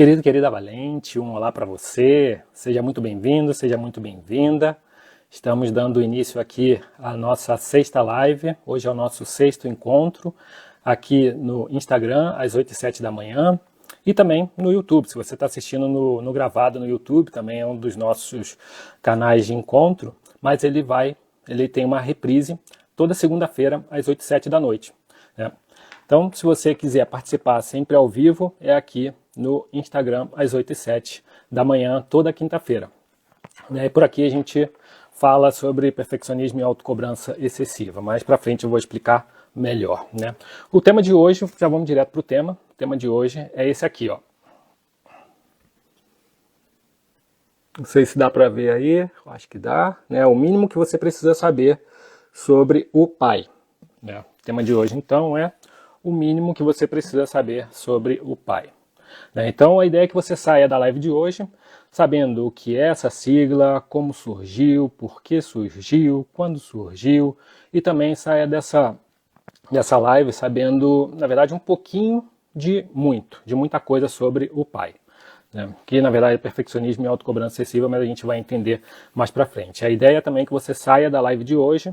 Querido, querida Valente, um olá para você. Seja muito bem-vindo, seja muito bem-vinda. Estamos dando início aqui à nossa sexta live. Hoje é o nosso sexto encontro aqui no Instagram, às 8h07 da manhã. E também no YouTube. Se você está assistindo no gravado no YouTube, também é um dos nossos canais de encontro. Mas ele tem uma reprise toda segunda-feira, às 8h07 da noite. Né? Então, se você quiser participar sempre ao vivo, é aqui no Instagram, às 8h07 da manhã, toda quinta-feira. E por aqui a gente fala sobre perfeccionismo e autocobrança excessiva. Mais para frente eu vou explicar melhor. Né? O tema de hoje, já vamos direto para o tema. O tema de hoje é esse aqui, ó. Não sei se dá para ver aí, eu acho que dá. Né? O mínimo que você precisa saber sobre o pai. Né? O tema de hoje, então, é o mínimo que você precisa saber sobre o pai. Então a ideia é que você saia da live de hoje sabendo o que é essa sigla, como surgiu, por que surgiu, quando surgiu, e também saia dessa live sabendo, na verdade, um pouquinho de muita coisa sobre o pai. Né? Que na verdade é perfeccionismo e autocobrança excessiva, mas a gente vai entender mais pra frente. A ideia também é que você saia da live de hoje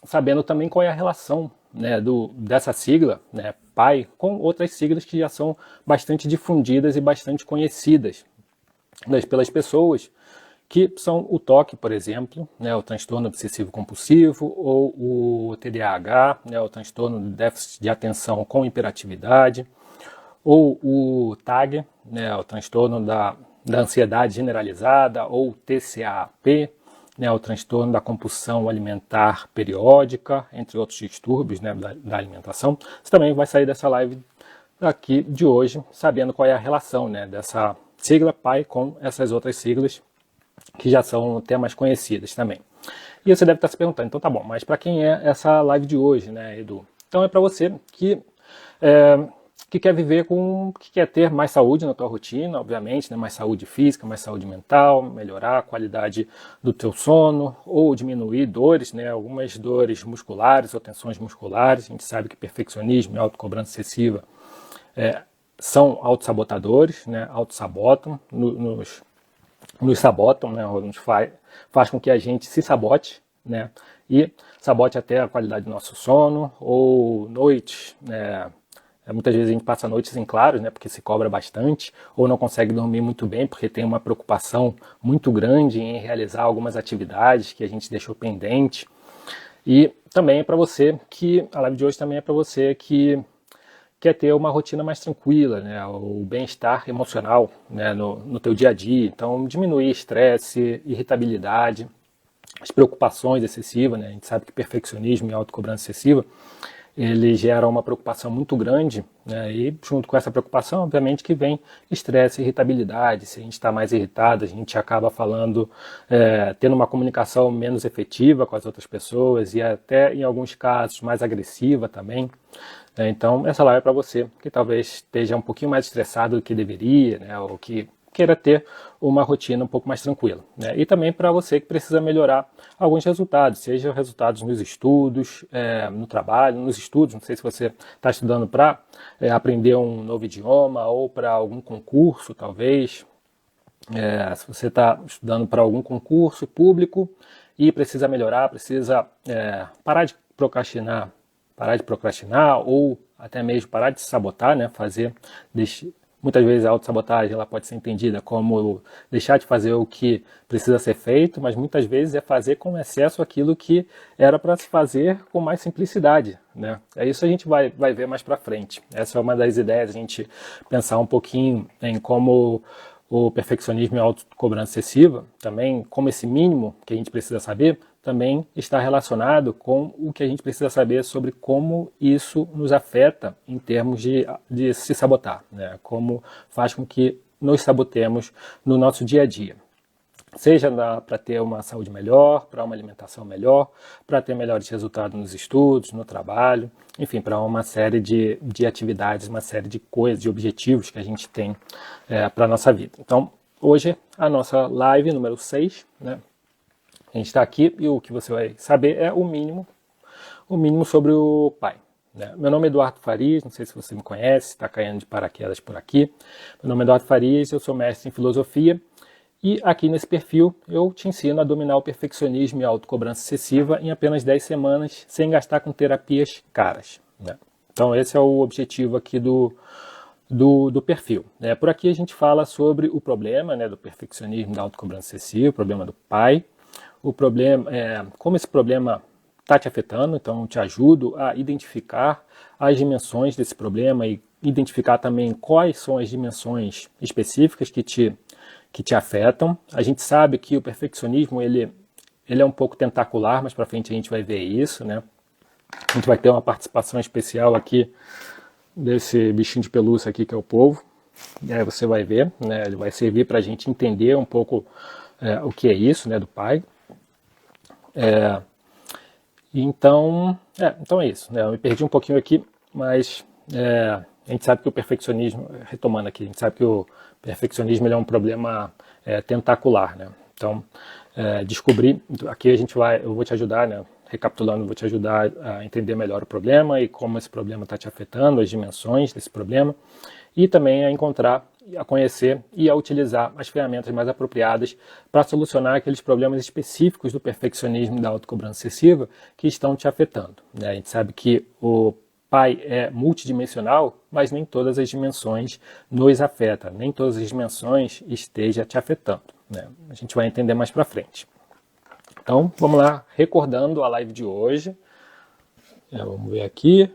sabendo também qual é a relação, né, dessa sigla, né, pai, com outras siglas que já são bastante difundidas e bastante conhecidas pelas pessoas, que são o TOC, por exemplo, né, o transtorno obsessivo compulsivo, ou o TDAH, né, o transtorno de déficit de atenção com hiperatividade, ou o TAG, né, o transtorno da ansiedade generalizada, ou TCAP, né, o transtorno da compulsão alimentar periódica, entre outros distúrbios, né, da alimentação. Você também vai sair dessa live aqui de hoje sabendo qual é a relação, né, dessa sigla pai com essas outras siglas que já são até mais conhecidas também. E você deve estar se perguntando, então tá bom, mas para quem é essa live de hoje, né, Edu? Então é para você que quer viver que quer ter mais saúde na tua rotina, obviamente, né, mais saúde física, mais saúde mental, melhorar a qualidade do teu sono, ou diminuir dores, né, algumas dores musculares ou tensões musculares. A gente sabe que perfeccionismo e autocobrança excessiva são autossabotadores, né, autossabotam, nos sabotam, né, faz com que a gente se sabote, né, e sabote até a qualidade do nosso sono, ou noites, muitas vezes a gente passa noites em claros, né, porque se cobra bastante, ou não consegue dormir muito bem porque tem uma preocupação muito grande em realizar algumas atividades que a gente deixou pendente. E também é para você a live de hoje também é para você que quer ter uma rotina mais tranquila, né, o bem-estar emocional, né, no teu dia a dia. Então, diminuir estresse, irritabilidade, as preocupações excessivas, né, a gente sabe que perfeccionismo e autocobrança excessiva ele gera uma preocupação muito grande, né? E junto com essa preocupação, obviamente, que vem estresse e irritabilidade. Se a gente está mais irritado, a gente acaba tendo uma comunicação menos efetiva com as outras pessoas e até, em alguns casos, mais agressiva também. Então, essa live é para você que talvez esteja um pouquinho mais estressado do que deveria, né? Ou que queira ter uma rotina um pouco mais tranquila. Né? E também para você que precisa melhorar alguns resultados, seja resultados nos estudos, no trabalho, nos estudos. Não sei se você está estudando para aprender um novo idioma ou para algum concurso, talvez. Se você está estudando para algum concurso público e precisa melhorar, precisa parar de procrastinar ou até mesmo parar de se sabotar, né? Muitas vezes a autossabotagem ela pode ser entendida como deixar de fazer o que precisa ser feito, mas muitas vezes é fazer com excesso aquilo que era para se fazer com mais simplicidade. Né? Isso a gente vai ver mais para frente. Essa é uma das ideias, a gente pensar um pouquinho em como o perfeccionismo e a autocobrança excessiva, também como esse mínimo que a gente precisa saber, também está relacionado com o que a gente precisa saber sobre como isso nos afeta em termos de se sabotar, né? Como faz com que nos sabotemos no nosso dia a dia. Seja para ter uma saúde melhor, para uma alimentação melhor, para ter melhores resultados nos estudos, no trabalho, enfim, para uma série de atividades, uma série de coisas, de objetivos que a gente tem para a nossa vida. Então, hoje a nossa live número 6, né? A gente está aqui e o que você vai saber é o mínimo sobre o pai. né? Meu nome é Eduardo Farias, não sei se você me conhece, está caindo de paraquedas por aqui. Meu nome é Eduardo Farias, eu sou mestre em filosofia e aqui nesse perfil eu te ensino a dominar o perfeccionismo e a autocobrança excessiva em apenas 10 semanas, sem gastar com terapias caras, né? Então esse é o objetivo aqui do perfil. Por aqui a gente fala sobre o problema, né, do perfeccionismo, da autocobrança excessiva, o problema do pai, o problema, como esse problema está te afetando, então te ajudo a identificar as dimensões desse problema e identificar também quais são as dimensões específicas que te afetam. A gente sabe que o perfeccionismo ele é um pouco tentacular, mas para frente a gente vai ver isso, né? A gente vai ter uma participação especial aqui desse bichinho de pelúcia aqui que é o povo, e aí você vai ver, né? Ele vai servir para a gente entender um pouco o que é isso, né, do pai. Então é isso, né? Eu me perdi um pouquinho aqui, mas a gente sabe que o perfeccionismo, retomando aqui, a gente sabe que o perfeccionismo ele é um problema tentacular, né? Então, descobrir, aqui eu vou te ajudar, né? Recapitulando, vou te ajudar a entender melhor o problema e como esse problema está te afetando, as dimensões desse problema, e também a encontrar, a conhecer e a utilizar as ferramentas mais apropriadas para solucionar aqueles problemas específicos do perfeccionismo e da autocobrança excessiva que estão te afetando, né? A gente sabe que o pai é multidimensional, mas nem todas as dimensões nos afetam, nem todas as dimensões estejam te afetando, né? A gente vai entender mais para frente. Então, vamos lá, recordando a live de hoje. Vamos ver aqui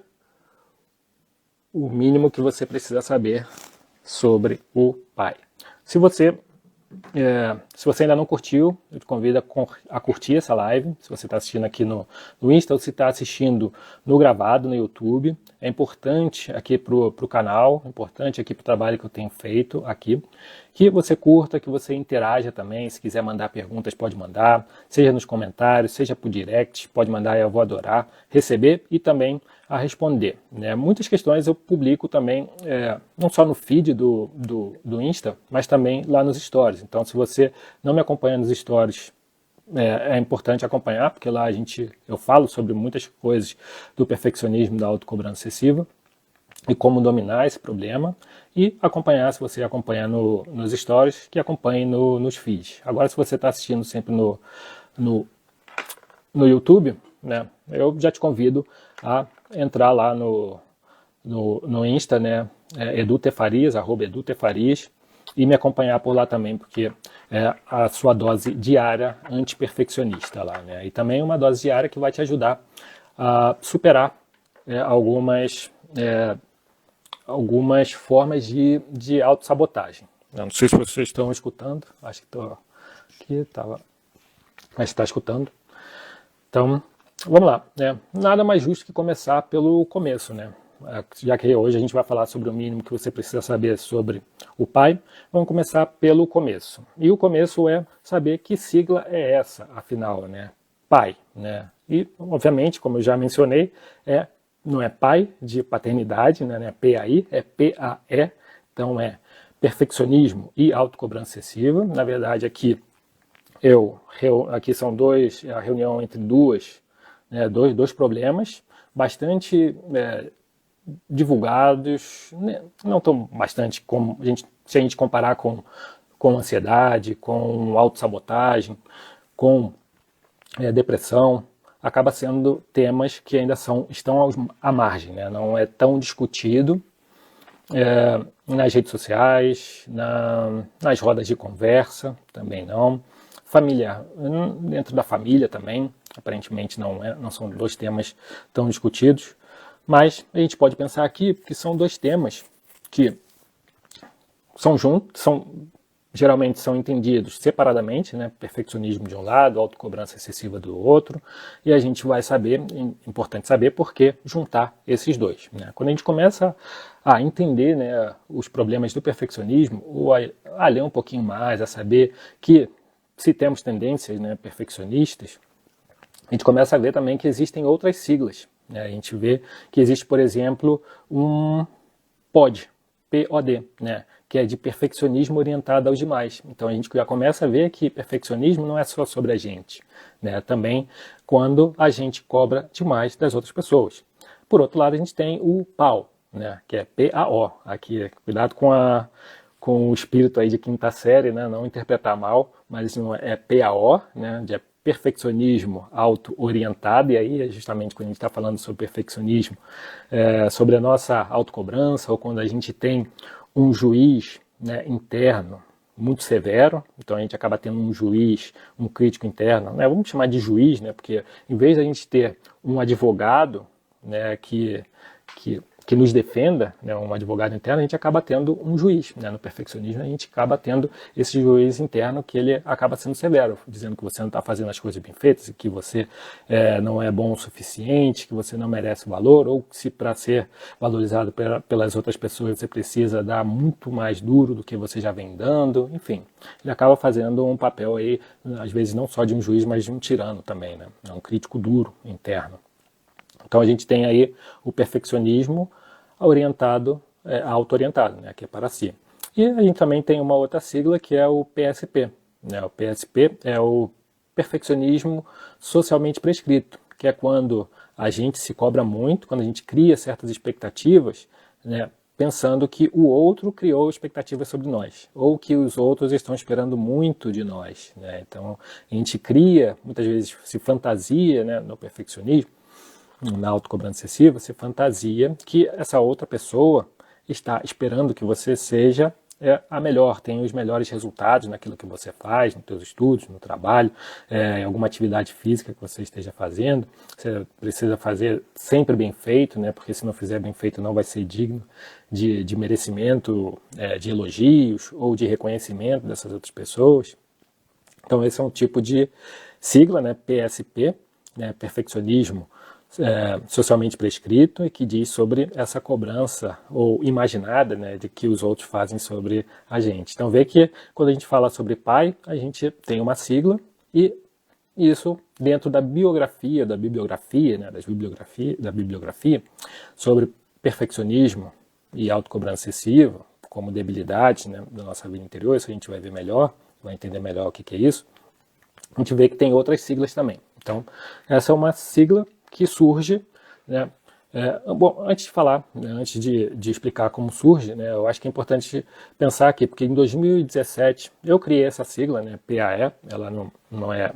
o mínimo que você precisa saber sobre o pai. Se você ainda não curtiu, eu te convido a curtir essa live. Se você está assistindo aqui no Insta ou se está assistindo no gravado no YouTube, é importante aqui para o canal, é importante aqui para o trabalho que eu tenho feito aqui, que você curta, que você interaja também. Se quiser mandar perguntas, pode mandar, seja nos comentários, seja por direct, pode mandar, eu vou adorar receber e também a responder, né? Muitas questões eu publico também, não só no feed do Insta, mas também lá nos stories. Então, se você não me acompanha nos stories, é importante acompanhar, porque lá eu falo sobre muitas coisas do perfeccionismo, da autocobrança excessiva e como dominar esse problema, e acompanhar, se você acompanhar nos stories, que acompanhe nos feeds. Agora, se você está assistindo sempre no YouTube, né, eu já te convido a entrar lá no Insta, né, edutefarias, @edutefarias, e me acompanhar por lá também, porque é a sua dose diária antiperfeccionista lá, né? E também uma dose diária que vai te ajudar a superar algumas formas de autossabotagem. Eu não sei se vocês estão escutando, acho que estou aqui, mas está escutando. Então, vamos lá, né? Nada mais justo que começar pelo começo, né? Já que hoje a gente vai falar sobre o mínimo que você precisa saber sobre o pai, vamos começar pelo começo. E o começo é saber que sigla é essa, afinal, né? Pai, né? E, obviamente, como eu já mencionei, não é pai de paternidade, né? Não é PAI, é PAE, então é perfeccionismo e autocobrança excessiva. Na verdade, aqui são a reunião entre dois problemas bastante divulgados, né, não tão bastante como se a gente comparar com ansiedade, com autossabotagem, com depressão, acaba sendo temas que ainda estão à margem, né? Não é tão discutido nas redes sociais, nas rodas de conversa, também não. Familiar, dentro da família também, aparentemente não são dois temas tão discutidos, mas a gente pode pensar aqui que são dois temas que são juntos, geralmente são entendidos separadamente, né? Perfeccionismo de um lado, autocobrança excessiva do outro, e a gente vai saber, importante saber por que juntar esses dois, né? Quando a gente começa a entender, né, os problemas do perfeccionismo, ou a ler um pouquinho mais, a saber que se temos tendências, né, perfeccionistas, a gente começa a ver também que existem outras siglas, né? A gente vê que existe, por exemplo, um POD, POD, né? Que é de perfeccionismo orientado aos demais. Então a gente já começa a ver que perfeccionismo não é só sobre a gente, né? Também quando a gente cobra demais das outras pessoas. Por outro lado, a gente tem o PAO, né, que é P-A-O. Aqui, cuidado com o espírito aí de quinta série, né, não interpretar mal, mas isso não é P-A-O, né, de perfeccionismo auto-orientado, e aí é justamente quando a gente está falando sobre perfeccionismo, sobre a nossa autocobrança, ou quando a gente tem um juiz, né, interno muito severo, então a gente acaba tendo um juiz, um crítico interno, né, vamos chamar de juiz, né, porque em vez da gente ter um advogado, né, que nos defenda, né, um advogado interno, a gente acaba tendo um juiz, né, no perfeccionismo a gente acaba tendo esse juiz interno que ele acaba sendo severo, dizendo que você não está fazendo as coisas bem feitas, que você não é bom o suficiente, que você não merece o valor, ou que se para ser valorizado pelas outras pessoas você precisa dar muito mais duro do que você já vem dando, enfim. Ele acaba fazendo um papel aí, às vezes não só de um juiz, mas de um tirano também, né, é um crítico duro interno. Então a gente tem aí o perfeccionismo orientado, auto-orientado, né, que é para si. E a gente também tem uma outra sigla que é o PSP. Né? O PSP é o perfeccionismo socialmente prescrito, que é quando a gente se cobra muito, quando a gente cria certas expectativas, né, pensando que o outro criou expectativas sobre nós, ou que os outros estão esperando muito de nós. Né? Então a gente cria, muitas vezes se fantasia, né, no perfeccionismo, na autocobrança excessiva, você fantasia que essa outra pessoa está esperando que você seja a melhor, tenha os melhores resultados naquilo que você faz, nos seus estudos, no trabalho, em alguma atividade física que você esteja fazendo. Você precisa fazer sempre bem feito, né? Porque se não fizer bem feito não vai ser digno de merecimento, de elogios ou de reconhecimento dessas outras pessoas. Então esse é um tipo de sigla, né? PSP, né? Perfeccionismo socialmente prescrito, e que diz sobre essa cobrança ou imaginada, né, de que os outros fazem sobre a gente. Então vê que quando a gente fala sobre pai, a gente tem uma sigla, e isso dentro da bibliografia, né, da bibliografia sobre perfeccionismo e autocobrança excessiva como debilidades, né, da nossa vida interior. Isso a gente vai ver melhor, vai entender melhor o que é isso. A gente vê que tem outras siglas também. Então essa é uma sigla que surge, né? Bom, antes de falar, né, antes de explicar como surge, né, eu acho que é importante pensar aqui, porque em 2017 eu criei essa sigla, né, PAE, ela não é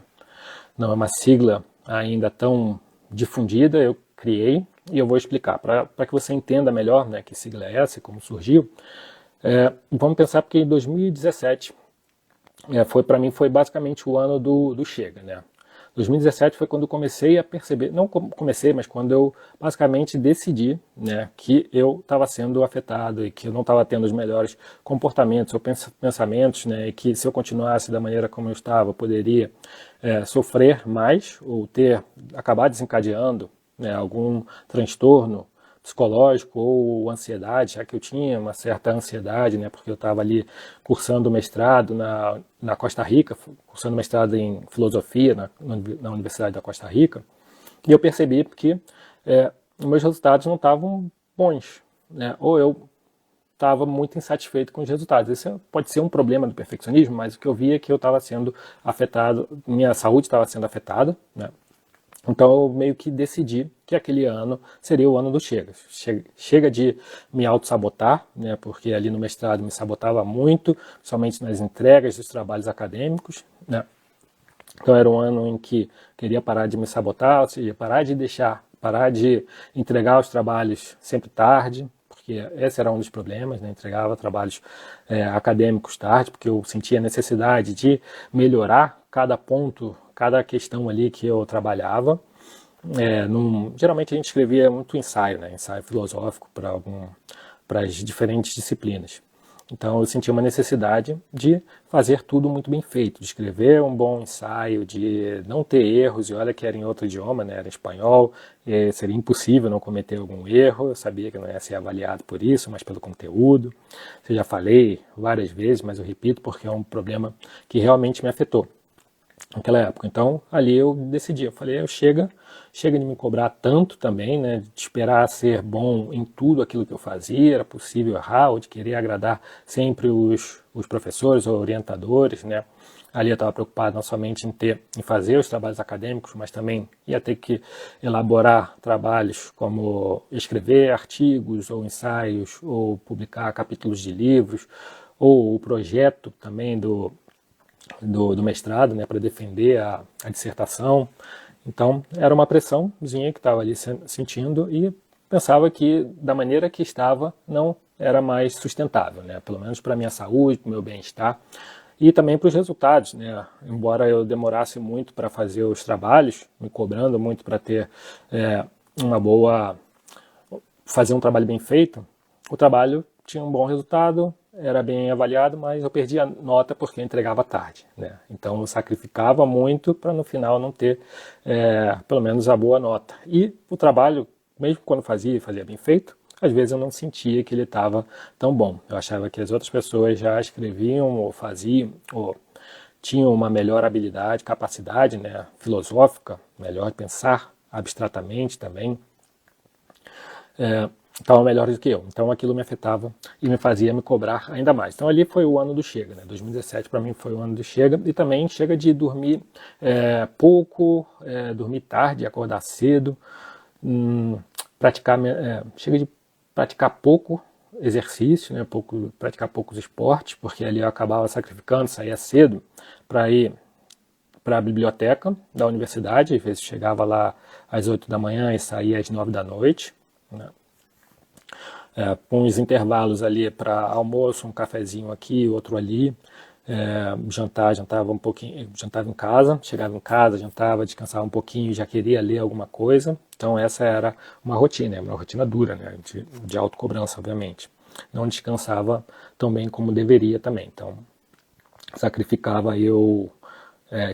uma sigla ainda tão difundida, eu criei e eu vou explicar, para que você entenda melhor, né, que sigla é essa e como surgiu. Vamos pensar porque em 2017 para mim foi basicamente o ano do Chega, né? 2017 foi quando eu comecei a perceber, não comecei, mas quando eu basicamente decidi, né, que eu estava sendo afetado e que eu não estava tendo os melhores comportamentos ou pensamentos, né, e que se eu continuasse da maneira como eu estava, eu poderia sofrer mais ou acabar desencadeando, né, algum transtorno psicológico ou ansiedade, já que eu tinha uma certa ansiedade, né, porque eu estava ali cursando mestrado na Costa Rica, cursando mestrado em filosofia na Universidade da Costa Rica, e eu percebi que meus resultados não estavam bons, né, ou eu estava muito insatisfeito com os resultados. Esse pode ser um problema do perfeccionismo, mas o que eu via é que eu estava sendo afetado, minha saúde estava sendo afetada, né. Então eu meio que decidi que aquele ano seria o ano do Chega. Chega de me auto-sabotar, né, porque ali no mestrado me sabotava muito, somente nas entregas dos trabalhos acadêmicos, né. Então era um ano em que queria parar de me sabotar, ou seja, parar de entregar os trabalhos sempre tarde, porque esse era um dos problemas, né, entregava trabalhos acadêmicos tarde, porque eu sentia a necessidade de melhorar cada ponto, cada questão ali que eu trabalhava. Geralmente a gente escrevia muito ensaio, né? Ensaio filosófico para as diferentes disciplinas. Então eu sentia uma necessidade de fazer tudo muito bem feito, de escrever um bom ensaio, de não ter erros, e olha que era em outro idioma, né? Era em espanhol, seria impossível não cometer algum erro, eu sabia que eu não ia ser avaliado por isso, mas pelo conteúdo. Eu já falei várias vezes, mas eu repito porque é um problema que realmente me afetou naquela época. Então ali eu decidi, eu falei, chega, chega de me cobrar tanto também, né, de esperar ser bom em tudo aquilo que eu fazia, era possível errar, ou de querer agradar sempre os professores ou orientadores, né. Ali eu estava preocupado não somente em fazer os trabalhos acadêmicos, mas também ia ter que elaborar trabalhos como escrever artigos ou ensaios, ou publicar capítulos de livros, ou o projeto também do mestrado, né, para defender a dissertação. Então era uma pressãozinha que estava ali sentindo e pensava que da maneira que estava não era mais sustentável, né, pelo menos para a minha saúde, para o meu bem-estar. E também para os resultados, né? Embora eu demorasse muito para fazer os trabalhos, me cobrando muito para ter fazer um trabalho bem feito, o trabalho tinha um bom resultado, era bem avaliado, mas eu perdia a nota porque eu entregava tarde, né? Então eu sacrificava muito para no final não ter pelo menos a boa nota. E o trabalho, mesmo quando fazia bem feito, às vezes eu não sentia que ele estava tão bom. Eu achava que as outras pessoas já escreviam ou faziam, ou tinham uma melhor habilidade, capacidade, né, filosófica, melhor pensar abstratamente também, estavam melhores do que eu. Então aquilo me afetava e me fazia me cobrar ainda mais. Então ali foi o ano do Chega, né? 2017 para mim foi o ano do Chega, e também chega de dormir pouco, dormir tarde, acordar cedo, chega de praticar pouco exercício, né, praticar poucos esportes, porque ali eu acabava sacrificando, saía cedo para ir para a biblioteca da universidade, às vezes chegava lá às 8 da manhã e saía às 9 da noite, né, com os intervalos ali para almoço, um cafezinho aqui, outro ali, jantava um pouquinho, jantava em casa, chegava em casa, jantava, descansava um pouquinho, já queria ler alguma coisa. Então essa era uma rotina dura, né, de autocobrança, obviamente. Não descansava tão bem como deveria também. Então sacrificava,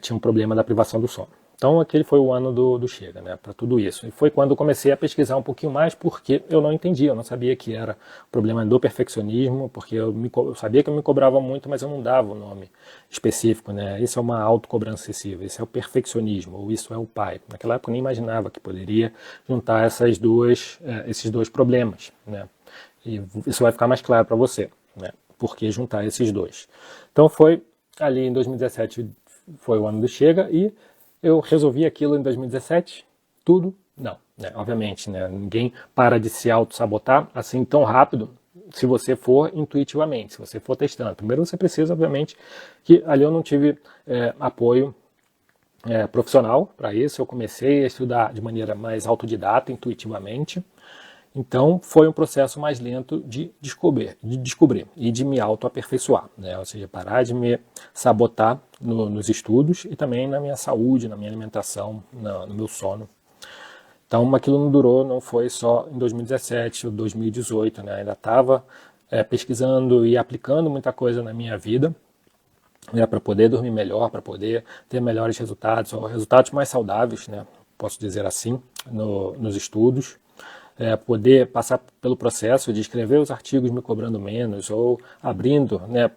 tinha um problema da privação do sono. Então aquele foi o ano do Chega, né, para tudo isso. E foi quando eu comecei a pesquisar um pouquinho mais, porque eu não entendia, eu não sabia que era o problema do perfeccionismo, porque eu sabia que eu me cobrava muito, mas eu não dava o nome específico, né. Isso é uma autocobrança excessiva, isso é o perfeccionismo, ou isso é o pai. Naquela época eu nem imaginava que poderia juntar esses dois problemas, né. E isso vai ficar mais claro para você, né, por que juntar esses dois. Então foi ali em 2017, foi o ano do Chega, e eu resolvi aquilo em 2017? Tudo? Não, né? Obviamente, né? Ninguém para de se auto-sabotar assim tão rápido se você for intuitivamente, se você for testando. Primeiro você precisa, obviamente, que ali eu não tive apoio profissional para isso, eu comecei a estudar de maneira mais autodidata, intuitivamente. Então foi um processo mais lento de descobrir e de me autoaperfeiçoar, né? Ou seja, parar de me sabotar nos estudos e também na minha saúde, na minha alimentação, no meu sono. Então aquilo não durou, não foi só em 2017 ou 2018, né? Ainda estava pesquisando e aplicando muita coisa na minha vida, né, para poder dormir melhor, para poder ter melhores resultados, ou resultados mais saudáveis, né? Posso dizer assim, nos estudos. Poder passar pelo processo de escrever os artigos me cobrando menos, ou abrindo, né,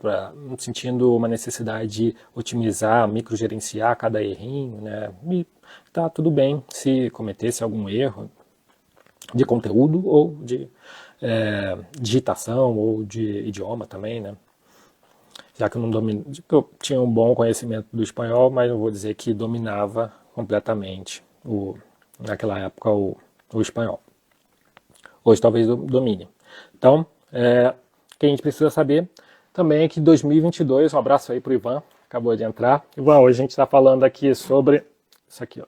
sentindo uma necessidade de otimizar, microgerenciar cada errinho, né, e tá tudo bem se cometesse algum erro de conteúdo ou de digitação ou de idioma também, né, já que eu não domino, que eu tinha um bom conhecimento do espanhol, mas não vou dizer que dominava completamente naquela época o espanhol. Hoje talvez domine. Então, o que a gente precisa saber também é que 2022, um abraço aí para o Ivan, acabou de entrar. Ivan, hoje a gente está falando aqui sobre isso aqui, ó.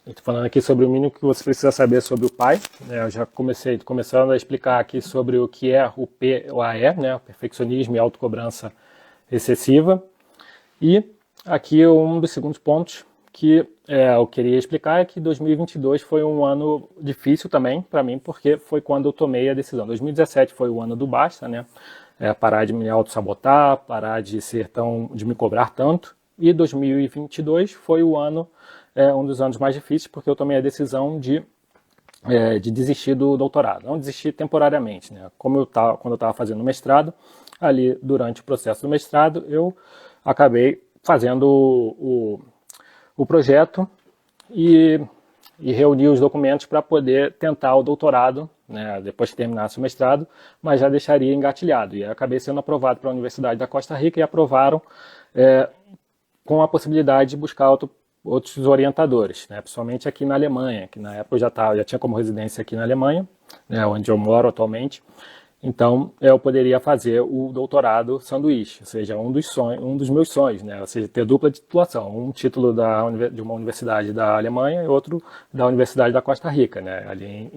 Estou falando aqui sobre o mínimo que você precisa saber sobre o pai. Eu já começando a explicar aqui sobre o que é o POAE, né, o perfeccionismo e autocobrança excessiva. E aqui um dos segundos pontos que eu queria explicar é que 2022 foi um ano difícil também para mim, porque foi quando eu tomei a decisão. 2017 foi o ano do basta, né? Parar de me auto-sabotar, parar de me cobrar tanto. E 2022 foi o ano, um dos anos mais difíceis, porque eu tomei a decisão de desistir do doutorado. Não desistir temporariamente, né? Quando eu estava fazendo o mestrado, ali durante o processo do mestrado, eu acabei fazendo o projeto e reunir os documentos para poder tentar o doutorado, né, depois que terminasse o mestrado, mas já deixaria engatilhado. E acabei sendo aprovado para a Universidade da Costa Rica e aprovaram com a possibilidade de buscar outros orientadores, né, principalmente aqui na Alemanha, que na época eu já tinha como residência aqui na Alemanha, né, onde eu moro atualmente. Então, eu poderia fazer o doutorado sanduíche, ou seja, um dos meus sonhos, né? Ou seja, ter dupla titulação, um título de uma universidade da Alemanha e outro da Universidade da Costa Rica, né? Ali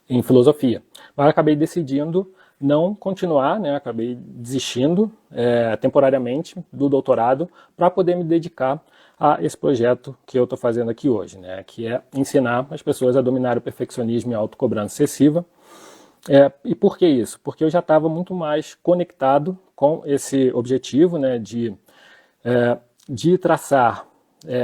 em filosofia. Mas acabei decidindo não continuar, né? Acabei desistindo temporariamente do doutorado para poder me dedicar a esse projeto que eu estou fazendo aqui hoje, né? Que é ensinar as pessoas a dominar o perfeccionismo e a autocobrança excessiva. E por que isso? Porque eu já estava muito mais conectado com esse objetivo, né, de traçar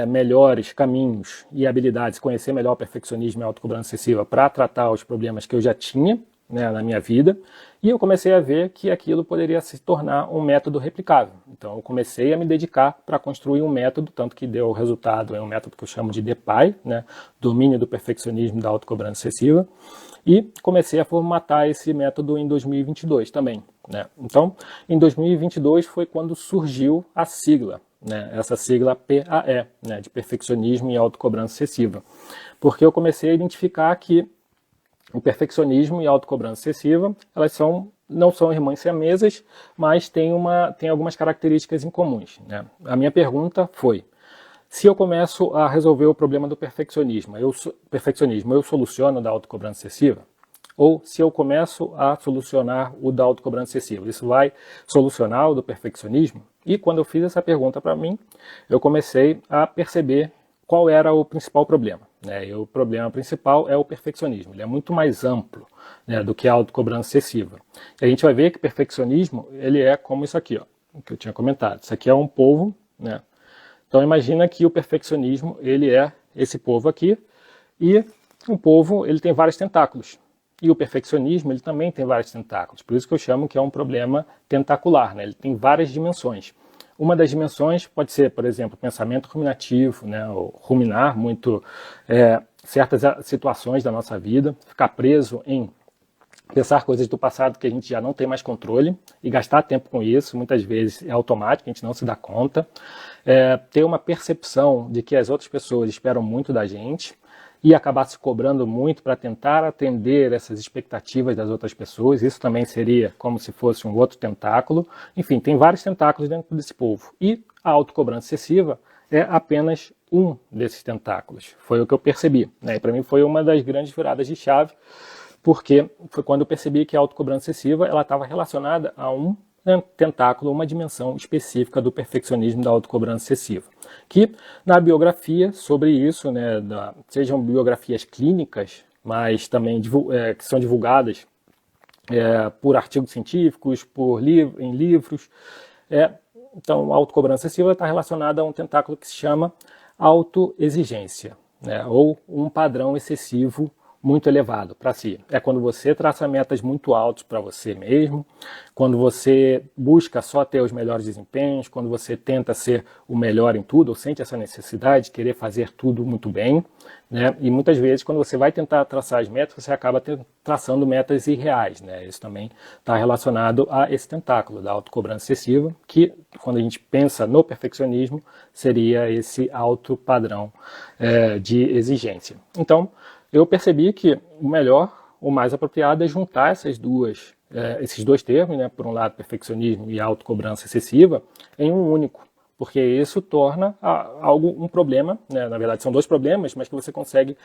melhores caminhos e habilidades, conhecer melhor o perfeccionismo e a autocobrança excessiva para tratar os problemas que eu já tinha, né, na minha vida, e eu comecei a ver que aquilo poderia se tornar um método replicável. Então eu comecei a me dedicar para construir um método, tanto que deu resultado em um método que eu chamo de DPAI, né, domínio do perfeccionismo e da autocobrança excessiva, e comecei a formatar esse método em 2022 também, né. Então, em 2022 foi quando surgiu a sigla, né, essa sigla PAE, né, de perfeccionismo e autocobrança excessiva, porque eu comecei a identificar que o perfeccionismo e a autocobrança excessiva, elas não são irmãs siamesas, mas têm algumas características em comuns, né. A minha pergunta foi: se eu começo a resolver o problema do perfeccionismo, eu soluciono o da autocobrança excessiva? Ou se eu começo a solucionar o da autocobrança excessiva, isso vai solucionar o do perfeccionismo? E quando eu fiz essa pergunta para mim, eu comecei a perceber qual era o principal problema, né? E o problema principal é o perfeccionismo. Ele é muito mais amplo, né, do que a autocobrança excessiva. E a gente vai ver que o perfeccionismo, ele é como isso aqui, ó, que eu tinha comentado. Isso aqui é um polvo, né? Então imagina que o perfeccionismo, ele é esse polvo aqui, e o polvo, ele tem vários tentáculos. E o perfeccionismo, ele também tem vários tentáculos. Por isso que eu chamo que é um problema tentacular, né? Ele tem várias dimensões. Uma das dimensões pode ser, por exemplo, pensamento ruminativo, né? Ou ruminar muito certas situações da nossa vida, ficar preso em pensar coisas do passado que a gente já não tem mais controle e gastar tempo com isso, muitas vezes é automático, a gente não se dá conta. Ter uma percepção de que as outras pessoas esperam muito da gente e acabar se cobrando muito para tentar atender essas expectativas das outras pessoas. Isso também seria como se fosse um outro tentáculo. Enfim, tem vários tentáculos dentro desse polvo. E a autocobrança excessiva é apenas um desses tentáculos. Foi o que eu percebi, né? E para mim foi uma das grandes viradas de chave, porque foi quando eu percebi que a autocobrança excessiva estava relacionada a um tentáculo, uma dimensão específica do perfeccionismo da autocobrança excessiva. Que na biografia sobre isso, né, sejam biografias clínicas, mas também que são divulgadas por artigos científicos, em livros. Então, a autocobrança excessiva está relacionada a um tentáculo que se chama autoexigência, né, ou um padrão excessivo muito elevado para si. É quando você traça metas muito altas para você mesmo, quando você busca só ter os melhores desempenhos, quando você tenta ser o melhor em tudo, ou sente essa necessidade de querer fazer tudo muito bem, né? E muitas vezes, quando você vai tentar traçar as metas, você acaba traçando metas irreais, né? Isso também está relacionado a esse tentáculo da autocobrança excessiva, que, quando a gente pensa no perfeccionismo, seria esse alto padrão de exigência. Então, eu percebi que o melhor, o mais apropriado é juntar esses dois termos, né, por um lado perfeccionismo e autocobrança excessiva, em um único, porque isso torna um problema, né, na verdade são dois problemas, mas que você consegue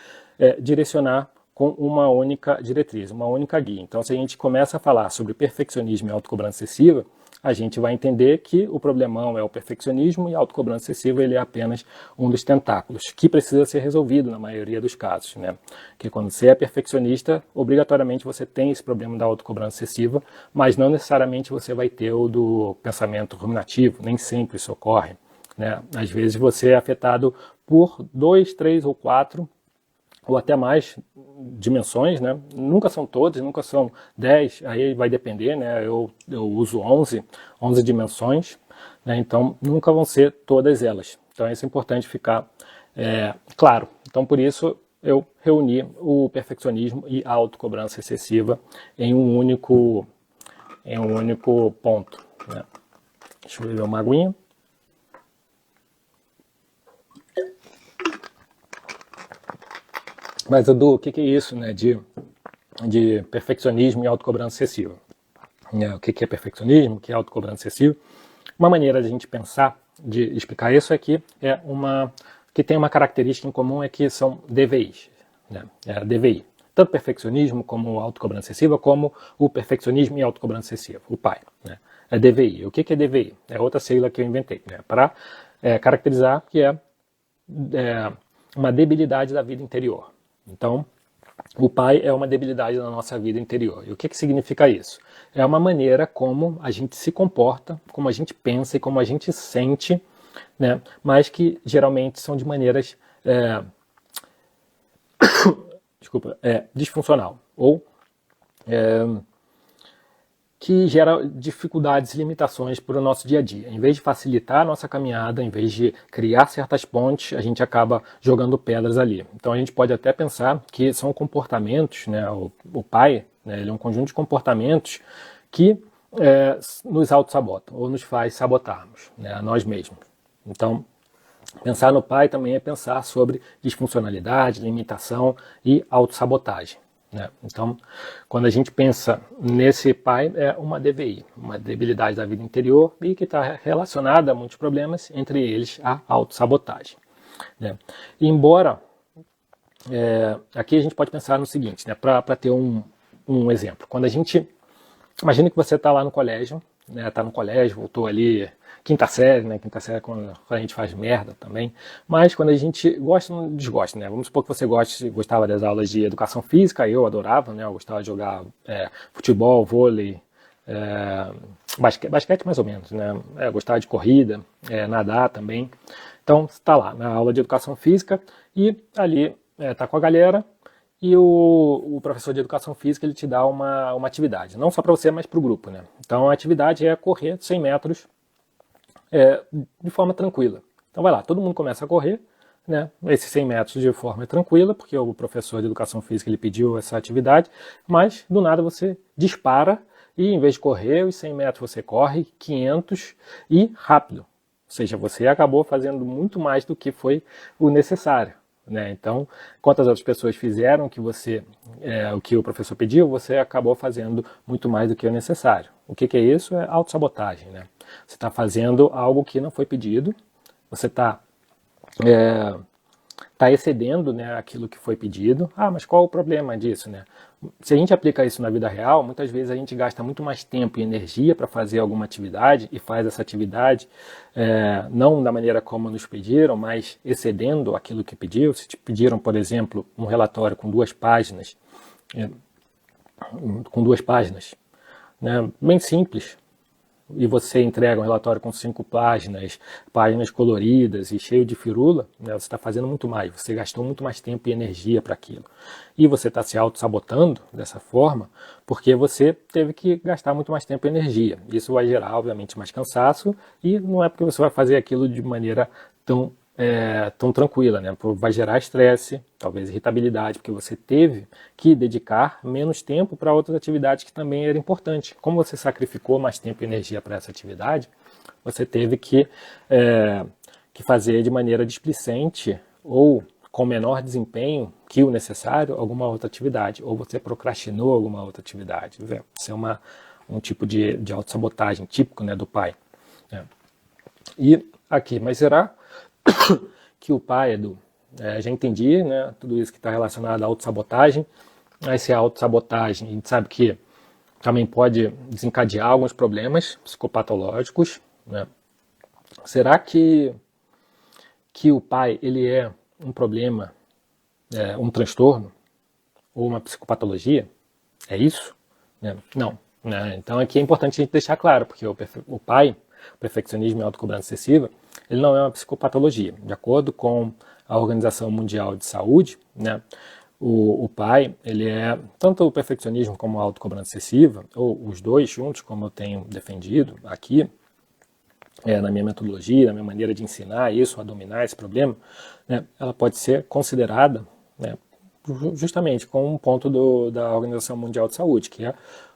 direcionar com uma única diretriz, uma única guia. Então, se a gente começa a falar sobre perfeccionismo e autocobrança excessiva, a gente vai entender que o problemão é o perfeccionismo e a autocobrança excessiva ele é apenas um dos tentáculos, que precisa ser resolvido na maioria dos casos, né? Porque quando você é perfeccionista, obrigatoriamente você tem esse problema da autocobrança excessiva, mas não necessariamente você vai ter o do pensamento ruminativo, nem sempre isso ocorre, né? Às vezes você é afetado por 2, 3 ou 4 ou até mais dimensões, né? Nunca são todas, nunca são 10, aí vai depender, né? Eu uso 11 dimensões, né? Então nunca vão ser todas elas. Então isso é importante ficar claro. Então por isso eu reuni o perfeccionismo e a autocobrança excessiva em um único ponto, né? Deixa eu beber uma aguinha. Mas, Edu, o que é isso, né, de perfeccionismo e autocobrança excessiva? O que é perfeccionismo, o que é autocobrança excessiva? Uma maneira de a gente pensar, de explicar isso, é que que tem uma característica em comum, é que são DVIs, né? DVI. Tanto perfeccionismo como autocobrança excessiva, como o perfeccionismo e autocobrança excessiva, o pai, né? É DVI. O que é DVI? É outra sigla que eu inventei, né, para caracterizar que é uma debilidade da vida interior. Então, o pai é uma debilidade da nossa vida interior. E o que significa isso? É uma maneira como a gente se comporta, como a gente pensa e como a gente sente, né? Mas que geralmente são de maneiras disfuncional, ou que gera dificuldades e limitações para o nosso dia a dia. Em vez de facilitar a nossa caminhada, em vez de criar certas pontes, a gente acaba jogando pedras ali. Então a gente pode até pensar que são comportamentos, né, o pai, né, ele é um conjunto de comportamentos que nos auto-sabotam, ou nos faz sabotarmos, né, a nós mesmos. Então, pensar no pai também é pensar sobre disfuncionalidade, limitação e autossabotagem, né? Então, quando a gente pensa nesse pai, é uma DVI, uma debilidade da vida interior, e que está relacionada a muitos problemas, entre eles a autossabotagem, né? E embora, aqui a gente pode pensar no seguinte, né, para ter um exemplo. Quando a gente, imagina que você está lá no colégio, né, está no colégio, voltou ali, quinta série, né, quinta série quando a gente faz merda também, mas quando a gente gosta ou desgosta, né, vamos supor que você gostava das aulas de educação física, eu adorava, né, eu gostava de jogar futebol, vôlei, basquete mais ou menos, né, eu gostava de corrida, nadar também. Então você está lá na aula de educação física e ali está com a galera, e o professor de educação física ele te dá uma atividade, não só para você, mas para o grupo, né? Então a atividade é correr 100 metros de forma tranquila. Então vai lá, todo mundo começa a correr, né, esses 100 metros de forma tranquila, porque o professor de educação física ele pediu essa atividade, mas do nada você dispara e em vez de correr os 100 metros você corre 500 e rápido. Ou seja, você acabou fazendo muito mais do que foi o necessário, né? Então, quantas outras pessoas fizeram o que o professor pediu, você acabou fazendo muito mais do que o necessário. O que é isso? É autossabotagem, né? Você está fazendo algo que não foi pedido, você está excedendo, né, aquilo que foi pedido. Ah, mas qual o problema disso, né? Se a gente aplica isso na vida real, muitas vezes a gente gasta muito mais tempo e energia para fazer alguma atividade e faz essa atividade não da maneira como nos pediram, mas excedendo aquilo que pediu. Se te pediram, por exemplo, um relatório com 2 páginas, né, bem simples, e você entrega um relatório com 5 páginas, páginas coloridas e cheio de firula, né, você está fazendo muito mais, você gastou muito mais tempo e energia para aquilo. E você está se auto-sabotando dessa forma, porque você teve que gastar muito mais tempo e energia. Isso vai gerar, obviamente, mais cansaço, e não é porque você vai fazer aquilo de maneira tão tranquila, né? Vai gerar estresse, talvez irritabilidade, porque você teve que dedicar menos tempo para outras atividades que também eram importantes. Como você sacrificou mais tempo e energia para essa atividade, você teve que fazer de maneira displicente ou com menor desempenho que o necessário alguma outra atividade, ou você procrastinou alguma outra atividade. Isso é um tipo de autossabotagem típico, né, do pai, né? E aqui, mas será que o pai, Edu, já entendi, né, tudo isso que está relacionado à autossabotagem, mas se a autossabotagem, a gente sabe que também pode desencadear alguns problemas psicopatológicos, né? Será que o pai ele é um problema, um transtorno ou uma psicopatologia? É isso? Não. Né? Então aqui é importante a gente deixar claro, porque o pai, o perfeccionismo e a autocobrança excessiva, ele não é uma psicopatologia. De acordo com a Organização Mundial de Saúde, né, o pai, ele é tanto o perfeccionismo como a autocobrança excessiva, ou os dois juntos, como eu tenho defendido aqui, na minha metodologia, na minha maneira de ensinar isso, a dominar esse problema, né, ela pode ser considerada, né, justamente com um ponto da Organização Mundial de Saúde, que é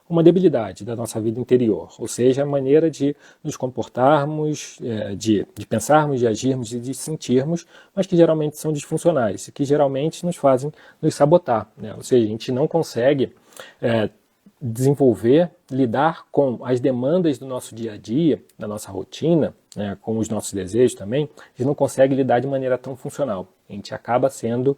uma debilidade da nossa vida interior, ou seja, a maneira de nos comportarmos, de pensarmos, de agirmos e de sentirmos, mas que geralmente são disfuncionais e que geralmente nos fazem nos sabotar, né? Ou seja, a gente não consegue desenvolver, lidar com as demandas do nosso dia a dia, da nossa rotina, né, com os nossos desejos também, a gente não consegue lidar de maneira tão funcional. A gente acaba sendo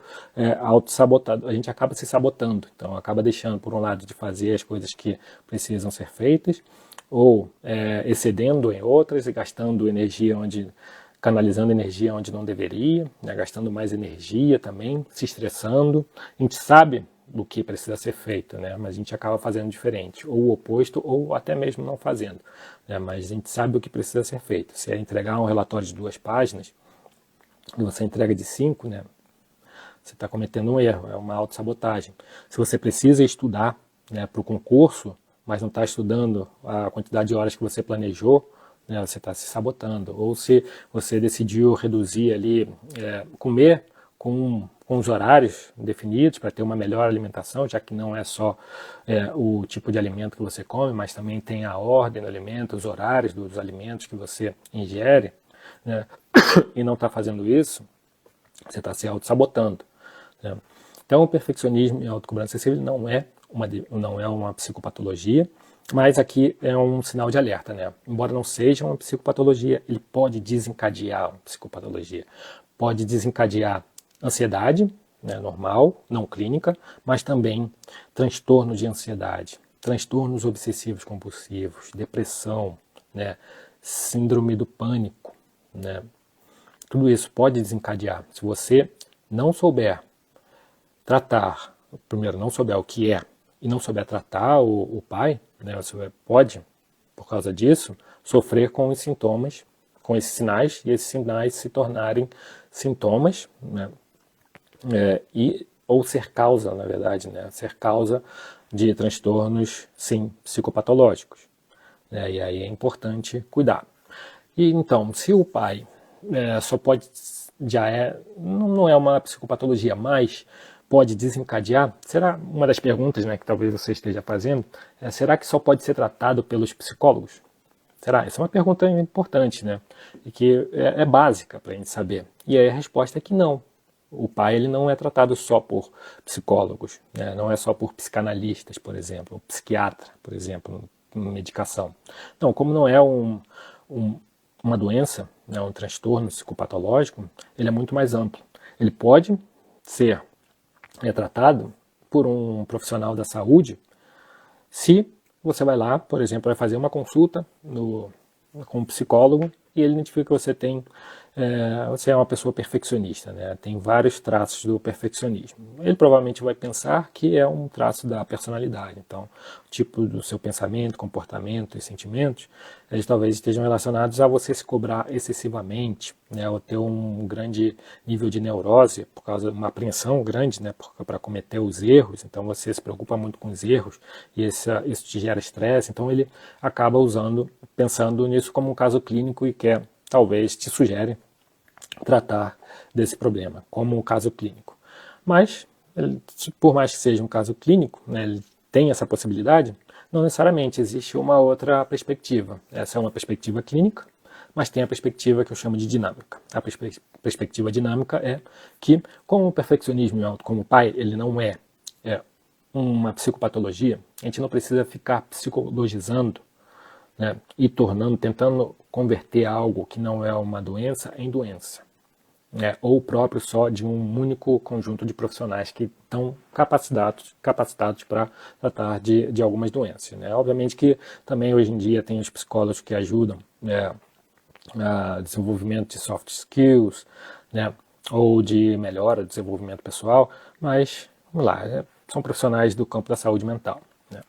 auto-sabotado, a gente acaba se sabotando, então acaba deixando, por um lado, de fazer as coisas que precisam ser feitas, ou excedendo em outras e gastando energia canalizando energia onde não deveria, né, gastando mais energia também, se estressando. A gente sabe do que precisa ser feito, né, mas a gente acaba fazendo diferente, ou o oposto, ou até mesmo não fazendo, né, mas a gente sabe o que precisa ser feito. Se é entregar um relatório de 2 páginas, e você entrega de 5, né, você está cometendo um erro, é uma autossabotagem. Se você precisa estudar, né, para o concurso, mas não está estudando a quantidade de horas que você planejou, né, você está se sabotando. Ou se você decidiu reduzir ali, comer com os horários definidos para ter uma melhor alimentação, já que não é só o tipo de alimento que você come, mas também tem a ordem do alimento, os horários dos alimentos que você ingere, né, e não está fazendo isso, você está se auto-sabotando, né? Então, o perfeccionismo e a autocobrança excessiva não é uma psicopatologia, mas aqui é um sinal de alerta, né? Embora não seja uma psicopatologia, ele pode desencadear uma psicopatologia. Pode desencadear ansiedade, né, normal, não clínica, mas também transtorno de ansiedade, transtornos obsessivos compulsivos, depressão, né, síndrome do pânico, né? Tudo isso pode desencadear. Se você não souber tratar, primeiro não souber o que é e não souber tratar o pai, né, você pode, por causa disso, sofrer com os sintomas, com esses sinais, e esses sinais se tornarem sintomas, né, ou ser causa, na verdade, né, ser causa de transtornos, sim, psicopatológicos, né, e aí é importante cuidar. E então, se o pai só pode, não é uma psicopatologia, mas pode desencadear, será uma das perguntas, né, que talvez você esteja fazendo, será que só pode ser tratado pelos psicólogos? Será? Essa é uma pergunta importante, né, e que é básica para a gente saber. E aí a resposta é que não. O pai ele não é tratado só por psicólogos, né, não é só por psicanalistas, por exemplo, ou psiquiatra, por exemplo, medicação. Não, como não é uma doença, né, um transtorno psicopatológico, ele é muito mais amplo. Ele pode ser tratado por um profissional da saúde se você vai lá, por exemplo, vai fazer uma consulta com um psicólogo e ele identifica que você é uma pessoa perfeccionista, né? Tem vários traços do perfeccionismo. Ele provavelmente vai pensar que é um traço da personalidade. Então, o tipo do seu pensamento, comportamento e sentimentos, eles talvez estejam relacionados a você se cobrar excessivamente, né? Ou ter um grande nível de neurose, por causa de uma apreensão grande, né? Para cometer os erros. Então, você se preocupa muito com os erros e isso te gera estresse. Então, ele acaba pensando nisso como um caso clínico e quer, talvez, te sugere tratar desse problema como um caso clínico. Mas, por mais que seja um caso clínico, né, ele tem essa possibilidade, não necessariamente existe uma outra perspectiva. Essa é uma perspectiva clínica, mas tem a perspectiva que eu chamo de dinâmica. A perspectiva dinâmica é que, como o perfeccionismo como o pai, ele não é uma psicopatologia, a gente não precisa ficar psicologizando, né, e tentando converter algo que não é uma doença em doença, né, ou próprio só de um único conjunto de profissionais que estão capacitados para tratar de algumas doenças, né. Obviamente que também hoje em dia tem os psicólogos que ajudam, né, a desenvolvimento de soft skills, né, ou de melhora do desenvolvimento pessoal, mas, vamos lá, são profissionais do campo da saúde mental, né.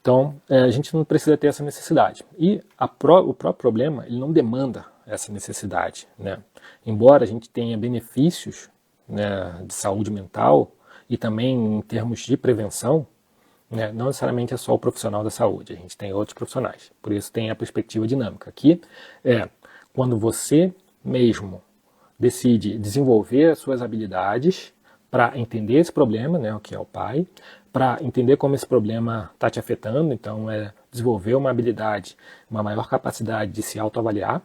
Então, a gente não precisa ter essa necessidade. E o próprio problema, ele não demanda essa necessidade, né? Embora a gente tenha benefícios, né, de saúde mental e também em termos de prevenção, né, não necessariamente é só o profissional da saúde, a gente tem outros profissionais. Por isso tem a perspectiva dinâmica. Aqui é quando você mesmo decide desenvolver as suas habilidades para entender esse problema, né, o que é o pai, para entender como esse problema está te afetando, então é desenvolver uma habilidade, uma maior capacidade de se autoavaliar,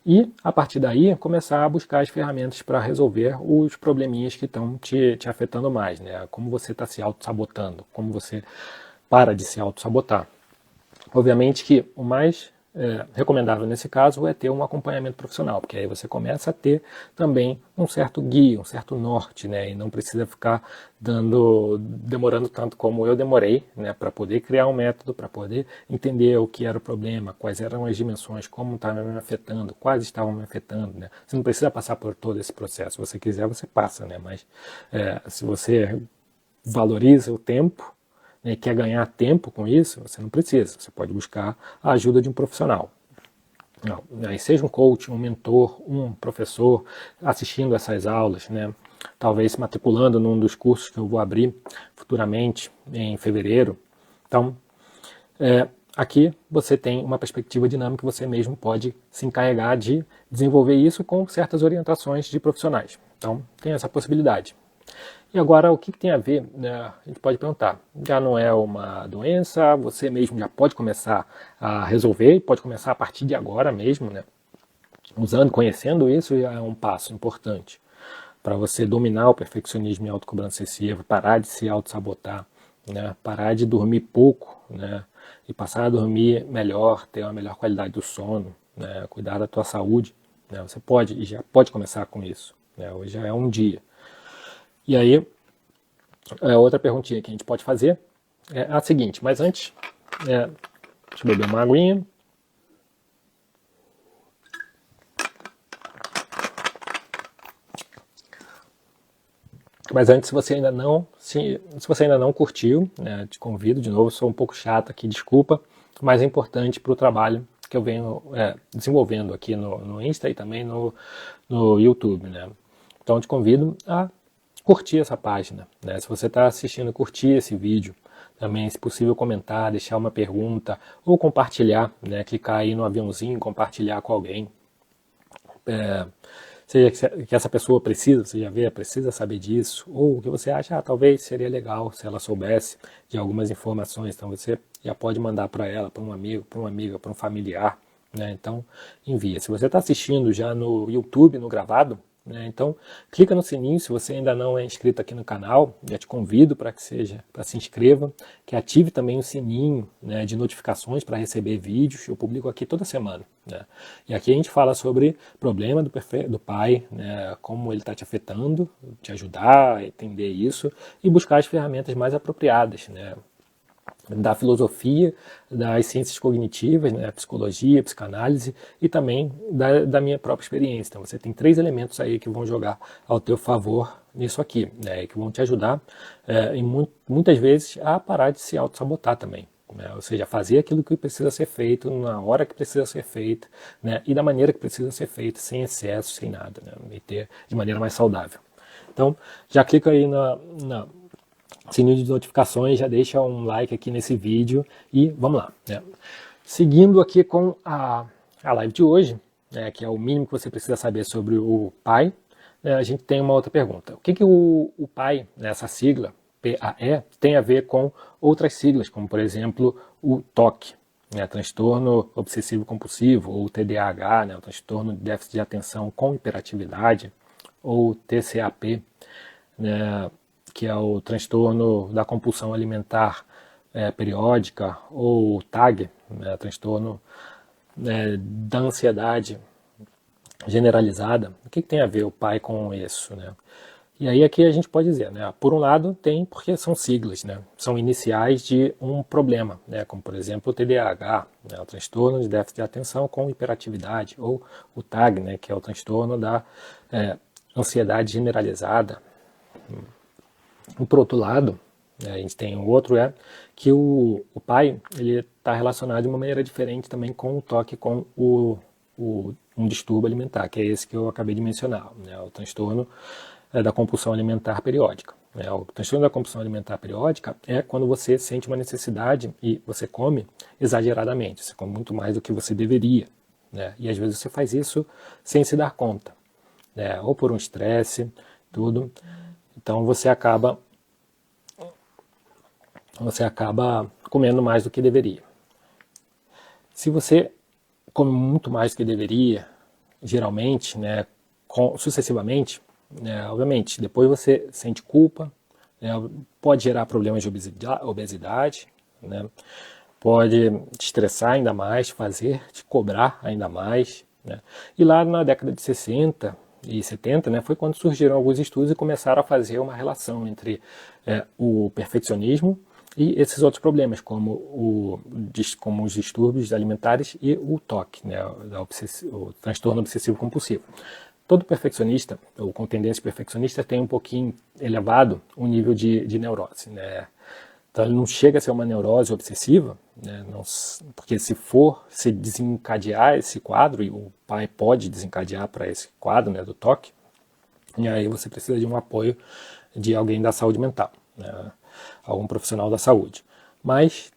e, a partir daí, começar a buscar as ferramentas para resolver os probleminhas que estão te afetando mais, né? Como você está se auto-sabotando, como você para de se auto-sabotar. Obviamente que o mais recomendável nesse caso é ter um acompanhamento profissional, porque aí você começa a ter também um certo guia, um certo norte, né? E não precisa ficar demorando tanto como eu demorei, né? Para poder criar um método, para poder entender o que era o problema, quais eram as dimensões, como estava me afetando, quais estavam me afetando, né? Você não precisa passar por todo esse processo. Se você quiser, você passa, né? Mas se você valoriza o tempo, né, quer ganhar tempo com isso, você não precisa. Você pode buscar a ajuda de um profissional. Não, seja um coach, um mentor, um professor assistindo essas aulas, né, talvez se matriculando num dos cursos que eu vou abrir futuramente, em fevereiro. Então, aqui você tem uma perspectiva dinâmica, você mesmo pode se encarregar de desenvolver isso com certas orientações de profissionais. Então, tem essa possibilidade. E agora, o que tem a ver, né, a gente pode perguntar, já não é uma doença, você mesmo já pode começar a resolver, e pode começar a partir de agora mesmo, né, usando, conhecendo isso, já é um passo importante para você dominar o perfeccionismo e a autocobrança excessiva, parar de se auto-sabotar, né, parar de dormir pouco, né, e passar a dormir melhor, ter uma melhor qualidade do sono, né, cuidar da tua saúde, né, você pode e já pode começar com isso, né, hoje já é um dia. E aí, outra perguntinha que a gente pode fazer é a seguinte, mas antes, deixa eu beber uma aguinha. Mas antes, se você ainda não curtiu, né, te convido de novo, sou um pouco chato aqui, desculpa, mas é importante para o trabalho que eu venho desenvolvendo aqui no Insta e também no YouTube, né? Então, te convido a curtir essa página, né? Se você está assistindo, curtir esse vídeo, também, se possível, comentar, deixar uma pergunta ou compartilhar, né? Clicar aí no aviãozinho, compartilhar com alguém. Seja que essa pessoa precisa, você já vê, precisa saber disso, ou que você acha, talvez seria legal se ela soubesse de algumas informações, então você já pode mandar para ela, para um amigo, para uma amiga, para um familiar, né? Então envia. Se você está assistindo já no YouTube, no gravado, né? Então clica no sininho, se você ainda não é inscrito aqui no canal, já te convido para se inscreva, que ative também o sininho, né, de notificações para receber vídeos, eu publico aqui toda semana, né? E aqui a gente fala sobre problema do pai, né, como ele está te afetando, te ajudar a entender isso e buscar as ferramentas mais apropriadas, né, da filosofia, das ciências cognitivas, né, psicologia, psicanálise e também da minha própria experiência. Então você tem 3 elementos aí que vão jogar ao teu favor nisso aqui, né, que vão te ajudar e muitas vezes a parar de se auto-sabotar também. Né, ou seja, fazer aquilo que precisa ser feito, na hora que precisa ser feito, né, e da maneira que precisa ser feito, sem excesso, sem nada, né, e ter de maneira mais saudável. Então, já clica aí na sininho de notificações, já deixa um like aqui nesse vídeo e vamos lá, né? Seguindo aqui com a live de hoje, né, que é o mínimo que você precisa saber sobre o PAI, né, a gente tem uma outra pergunta. O que o PAI, né, essa sigla, PAE, tem a ver com outras siglas, como por exemplo o TOC, né, transtorno obsessivo compulsivo, ou TDAH, né, o transtorno de déficit de atenção com hiperatividade, ou TCAP, né, que é o transtorno da compulsão alimentar periódica, ou TAG, né, transtorno da ansiedade generalizada. O que tem a ver o PAI com isso, né? E aí aqui a gente pode dizer, né, por um lado tem porque são siglas, né, são iniciais de um problema, né, como por exemplo o TDAH, né, o transtorno de déficit de atenção com hiperatividade, ou o TAG, né, que é o transtorno da ansiedade generalizada. E por outro lado, a gente tem o outro que o PAI ele está relacionado de uma maneira diferente também com o TOC, com um distúrbio alimentar, que é esse que eu acabei de mencionar, né, o transtorno da compulsão alimentar periódica. O transtorno da compulsão alimentar periódica é quando você sente uma necessidade e você come exageradamente, você come muito mais do que você deveria, né? E às vezes você faz isso sem se dar conta, né? Ou por um estresse, tudo. Então você acaba comendo mais do que deveria. Se você come muito mais do que deveria, geralmente, né, sucessivamente, né, obviamente, depois você sente culpa, né, pode gerar problemas de obesidade, né, pode te estressar ainda mais, te cobrar ainda mais, né. E lá na década de 60 e 70, né, foi quando surgiram alguns estudos e começaram a fazer uma relação entre o perfeccionismo e esses outros problemas, como os distúrbios alimentares e o TOC, né, o transtorno obsessivo compulsivo. Todo perfeccionista, ou com tendência perfeccionista, tem um pouquinho elevado o nível de neurose, né? Então ele não chega a ser uma neurose obsessiva, né? Porque se desencadear esse quadro, e o pai pode desencadear para esse quadro, né, do TOC, e aí você precisa de um apoio de alguém da saúde mental, né? Algum profissional da saúde. Mas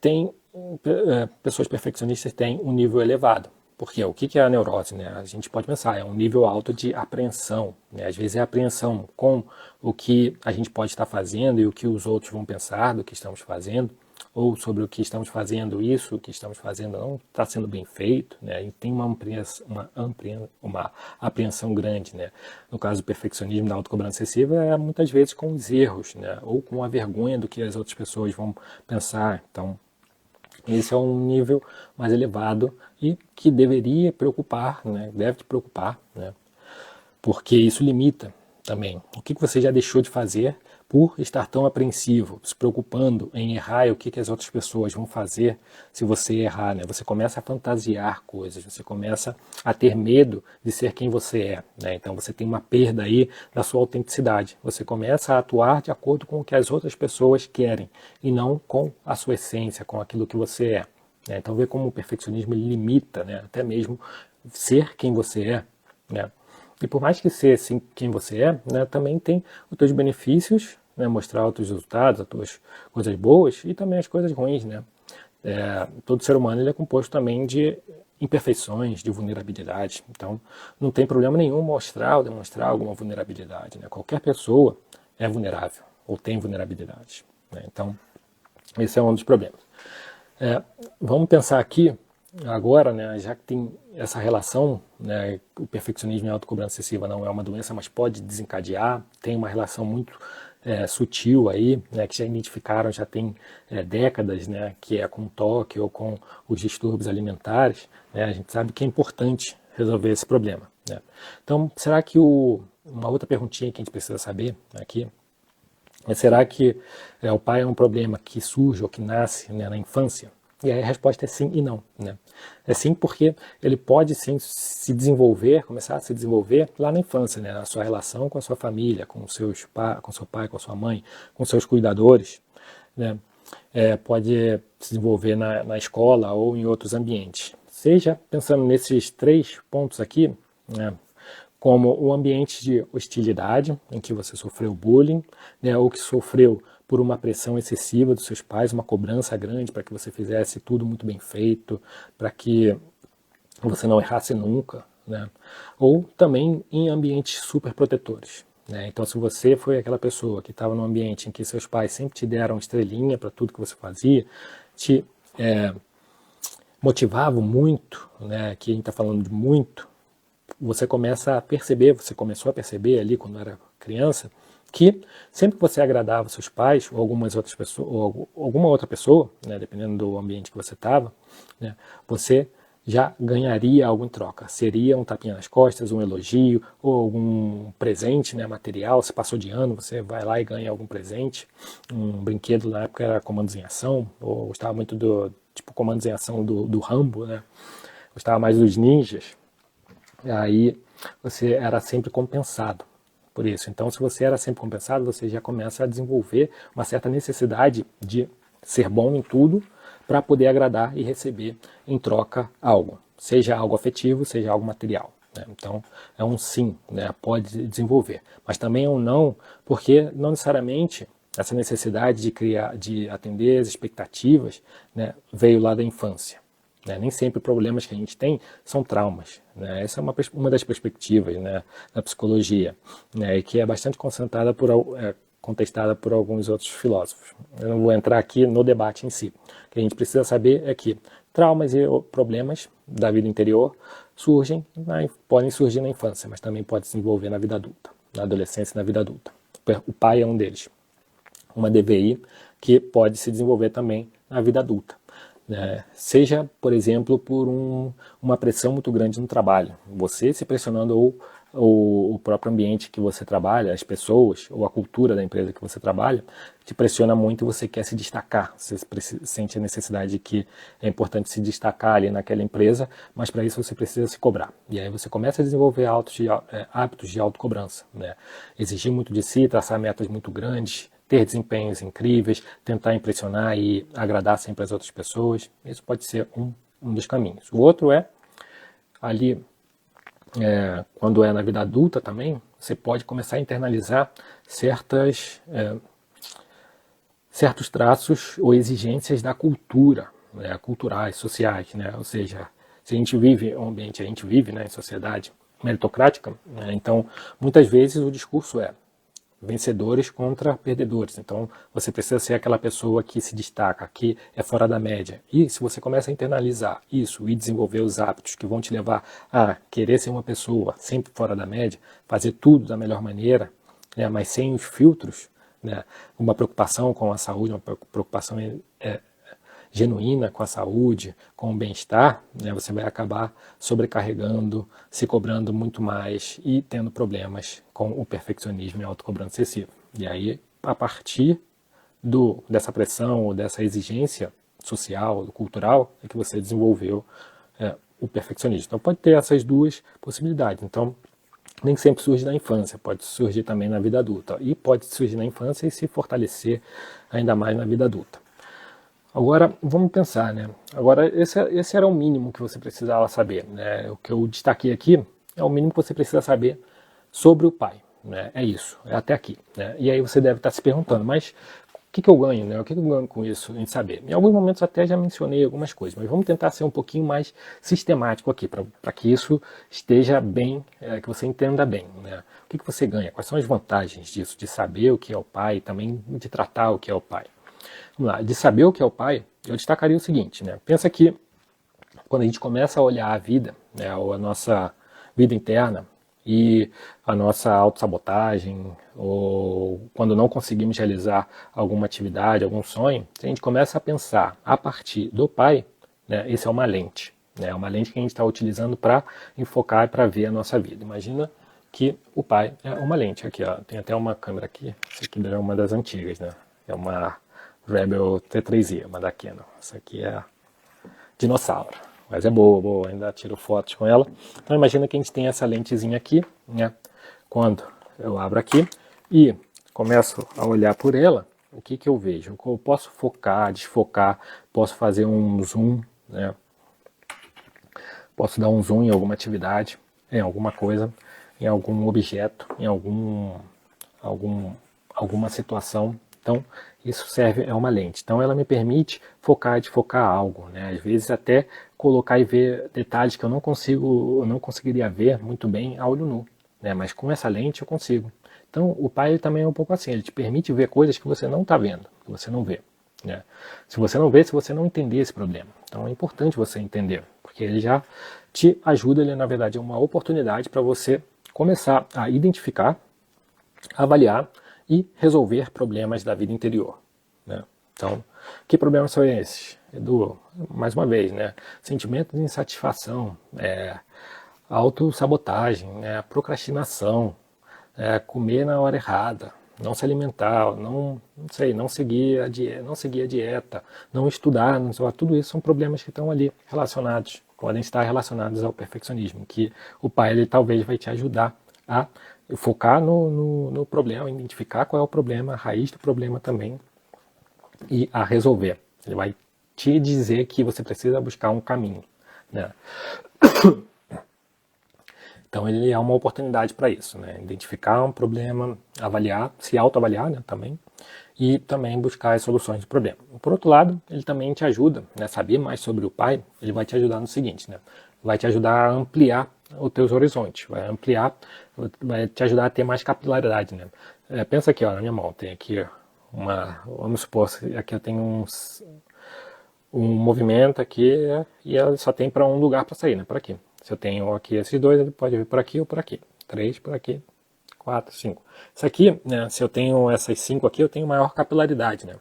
pessoas perfeccionistas têm um nível elevado. Porque o que é a neurose, né? A gente pode pensar, é um nível alto de apreensão, né? Às vezes é apreensão com o que a gente pode estar fazendo e o que os outros vão pensar do que estamos fazendo, ou sobre o que estamos fazendo, o que estamos fazendo não está sendo bem feito, né? E tem uma apreensão grande, né? No caso do perfeccionismo, da autocobrança excessiva, é muitas vezes com os erros, né? Ou com a vergonha do que as outras pessoas vão pensar. Então, esse é um nível mais elevado e que deveria preocupar, né? Deve te preocupar, né? Porque isso limita também o que você já deixou de fazer por estar tão apreensivo, se preocupando em errar e o que as outras pessoas vão fazer se você errar, né? Você começa a fantasiar coisas, você começa a ter medo de ser quem você é, né? Então você tem uma perda aí da sua autenticidade. Você começa a atuar de acordo com o que as outras pessoas querem e não com a sua essência, com aquilo que você é, né? Então vê como o perfeccionismo limita, né? Até mesmo ser quem você é, né? E por mais que ser assim quem você é, né, também tem os teus benefícios, né, mostrar os teus resultados, as tuas coisas boas e também as coisas ruins, né? Todo ser humano ele é composto também de imperfeições, de vulnerabilidade. Então, não tem problema nenhum mostrar ou demonstrar alguma vulnerabilidade, né? Qualquer pessoa é vulnerável ou tem vulnerabilidade, né? Então, esse é um dos problemas. Vamos pensar aqui agora, né, já que tem essa relação, né, o perfeccionismo e a autocobrança excessiva não é uma doença, mas pode desencadear, tem uma relação muito sutil aí, né, que já identificaram, já tem décadas, né, que é com o TOC ou com os distúrbios alimentares, né, a gente sabe que é importante resolver esse problema, né. Então, será que uma outra perguntinha que a gente precisa saber aqui será que o pai é um problema que surge ou que nasce, né, na infância? E aí a resposta é sim e não, né? É sim porque ele pode sim se desenvolver, começar a se desenvolver lá na infância, né? Na sua relação com a sua família, com seu pai, com a sua mãe, com seus cuidadores, né? Pode se desenvolver na escola ou em outros ambientes. Seja pensando nesses 3 pontos aqui, né? Como o ambiente de hostilidade, em que você sofreu bullying, né, ou que sofreu por uma pressão excessiva dos seus pais, uma cobrança grande para que você fizesse tudo muito bem feito, para que você não errasse nunca, né? Ou também em ambientes super protetores, né? Então, se você foi aquela pessoa que estava num ambiente em que seus pais sempre te deram estrelinha para tudo que você fazia, te motivavam muito, né? Aqui a gente está falando de muito, você começou a perceber ali quando era criança, que sempre que você agradava seus pais ou algumas outras pessoas, ou alguma outra pessoa, né, dependendo do ambiente que você estava, né, você já ganharia algo em troca. Seria um tapinha nas costas, um elogio, ou algum presente, né, material. Se passou de ano, você vai lá e ganha algum presente. Um brinquedo na época era Comandos em Ação, ou gostava muito do tipo Comandos em Ação do Rambo, né? Gostava mais dos ninjas. Aí você era sempre compensado por isso. Então, se você era sempre compensado, você já começa a desenvolver uma certa necessidade de ser bom em tudo para poder agradar e receber em troca algo. Seja algo afetivo, seja algo material, né? Então, é um sim, né? Pode desenvolver. Mas também é um não, porque não necessariamente essa necessidade de atender as expectativas, né, veio lá da infância. Né? Nem sempre problemas que a gente tem são traumas. Né? Essa é uma das perspectivas, né, da psicologia, né, e que é bastante contestada por alguns outros filósofos. Eu não vou entrar aqui no debate em si. O que a gente precisa saber é que traumas e problemas da vida interior podem surgir na infância, mas também podem se desenvolver na vida adulta, na adolescência e na vida adulta. O pai é um deles. Uma DVI que pode se desenvolver também na vida adulta. Né? Seja, por exemplo, por uma pressão muito grande no trabalho. Você se pressionando ou o próprio ambiente que você trabalha, as pessoas ou a cultura da empresa que você trabalha, te pressiona muito e você quer se destacar. Você sente a necessidade de que é importante se destacar ali naquela empresa, mas para isso você precisa se cobrar. E aí você começa a desenvolver hábitos de autocobrança. Né? Exigir muito de si, traçar metas muito grandes, ter desempenhos incríveis, tentar impressionar e agradar sempre as outras pessoas. Isso pode ser um dos caminhos. O outro é, ali, quando é na vida adulta também, você pode começar a internalizar certos traços ou exigências da cultura, né, culturais, sociais. Né? Ou seja, se a gente vive um ambiente, a gente vive, né, em sociedade meritocrática, né, então muitas vezes o discurso é vencedores contra perdedores. Então, você precisa ser aquela pessoa que se destaca, que é fora da média. E se você começa a internalizar isso e desenvolver os hábitos que vão te levar a querer ser uma pessoa sempre fora da média, fazer tudo da melhor maneira, né, mas sem os filtros, né, uma preocupação com a saúde, uma preocupação genuína com a saúde, com o bem-estar, né, você vai acabar sobrecarregando, se cobrando muito mais e tendo problemas com o perfeccionismo e a autocobrança excessiva. E aí, a partir dessa pressão ou dessa exigência social, cultural, é que você desenvolveu o perfeccionismo. Então, pode ter essas duas possibilidades. Então, nem sempre surge na infância, pode surgir também na vida adulta. E pode surgir na infância e se fortalecer ainda mais na vida adulta. Agora, vamos pensar, né? Agora, esse era o mínimo que você precisava saber, né? O que eu destaquei aqui é o mínimo que você precisa saber sobre o pai, né? É isso, é até aqui, né? E aí você deve estar se perguntando, mas o que eu ganho, né? O que eu ganho com isso, em saber? Em alguns momentos até já mencionei algumas coisas, mas vamos tentar ser um pouquinho mais sistemático aqui, para que isso esteja bem, que você entenda bem, né? O que você ganha? Quais são as vantagens disso, de saber o que é o pai e também de tratar o que é o pai? Vamos lá, de saber o que é o pai, eu destacaria o seguinte, né? Pensa que quando a gente começa a olhar a vida, né, ou a nossa vida interna e a nossa autossabotagem, ou quando não conseguimos realizar alguma atividade, algum sonho, se a gente começa a pensar a partir do pai, né, isso é uma lente. Né, é uma lente que a gente está utilizando para enfocar e para ver a nossa vida. Imagina que o pai é uma lente. Aqui, ó, tem até uma câmera aqui, essa aqui é uma das antigas, né? É uma Rebel T3i, uma da Canon. Essa aqui é dinossauro, mas é boa, ainda tiro fotos com ela. Então imagina que a gente tem essa lentezinha aqui, né? Quando eu abro aqui e começo a olhar por ela, o que eu vejo? Eu posso focar, desfocar, posso fazer um zoom, né? Posso dar um zoom em alguma atividade, em alguma coisa, em algum objeto, em alguma situação. Então, isso é uma lente. Então, ela me permite focar e desfocar algo, né? Às vezes até colocar e ver detalhes que eu não conseguiria ver muito bem a olho nu, né? Mas com essa lente eu consigo. Então, o pai ele também é um pouco assim, ele te permite ver coisas que você não está vendo, que você não vê, né? Se você não vê, se você não entender esse problema. Então, é importante você entender, porque ele já te ajuda, ele na verdade é uma oportunidade para você começar a identificar, avaliar e resolver problemas da vida interior. Né? Então, que problemas são esses? Edu, mais uma vez, né? Sentimento de insatisfação, autossabotagem, procrastinação, comer na hora errada, não se alimentar, não seguir a dieta, não estudar, tudo isso são problemas que estão ali relacionados, podem estar relacionados ao perfeccionismo, que o pai ele talvez vai te ajudar a focar no problema, identificar qual é o problema, a raiz do problema também e a resolver. Ele vai te dizer que você precisa buscar um caminho. Né? Então ele é uma oportunidade para isso, né? Identificar um problema, avaliar, se autoavaliar, né, também, e também buscar as soluções do problema. Por outro lado, ele também te ajuda, né, saber mais sobre o pai, ele vai te ajudar no seguinte, né? Vai te ajudar a ampliar os teus horizontes, vai te ajudar a ter mais capilaridade, né? Pensa aqui, ó, na minha mão, tem aqui vamos supor, aqui eu tenho um movimento aqui e ela só tem para um lugar para sair, né? Por aqui. Se eu tenho aqui esses dois, ele pode vir por aqui ou por aqui. 3 por aqui, 4, 5. Isso aqui, né? Se eu tenho essas 5 aqui, eu tenho maior capilaridade, né?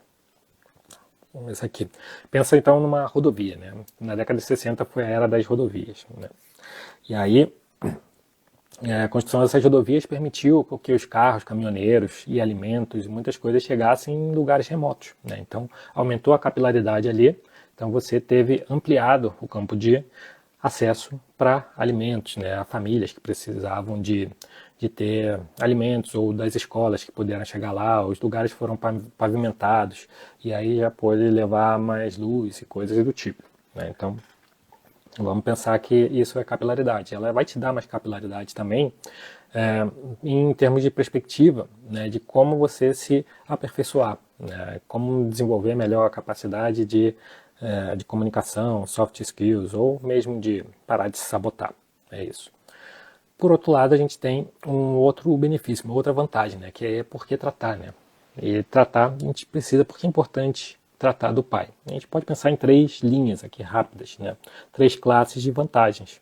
Isso aqui. Pensa então numa rodovia, né? Na década de 60 foi a era das rodovias, né? E aí a construção dessas rodovias permitiu que os carros, caminhoneiros e alimentos e muitas coisas chegassem em lugares remotos, né? Então aumentou a capilaridade ali, então você teve ampliado o campo de acesso para alimentos, né? A famílias que precisavam de ter alimentos, ou das escolas que puderam chegar lá, os lugares foram pavimentados, e aí já pôde levar mais luz e coisas do tipo, né? Então vamos pensar que isso é capilaridade. Ela vai te dar mais capilaridade também em termos de perspectiva, né, de como você se aperfeiçoar, né, como desenvolver melhor a capacidade de comunicação, soft skills, ou mesmo de parar de se sabotar. É isso. Por outro lado, a gente tem um outro benefício, uma outra vantagem, né, que é por que tratar, né? E tratar a gente precisa, porque é importante tratar do pai. A gente pode pensar em 3 linhas aqui rápidas, né? 3 classes de vantagens.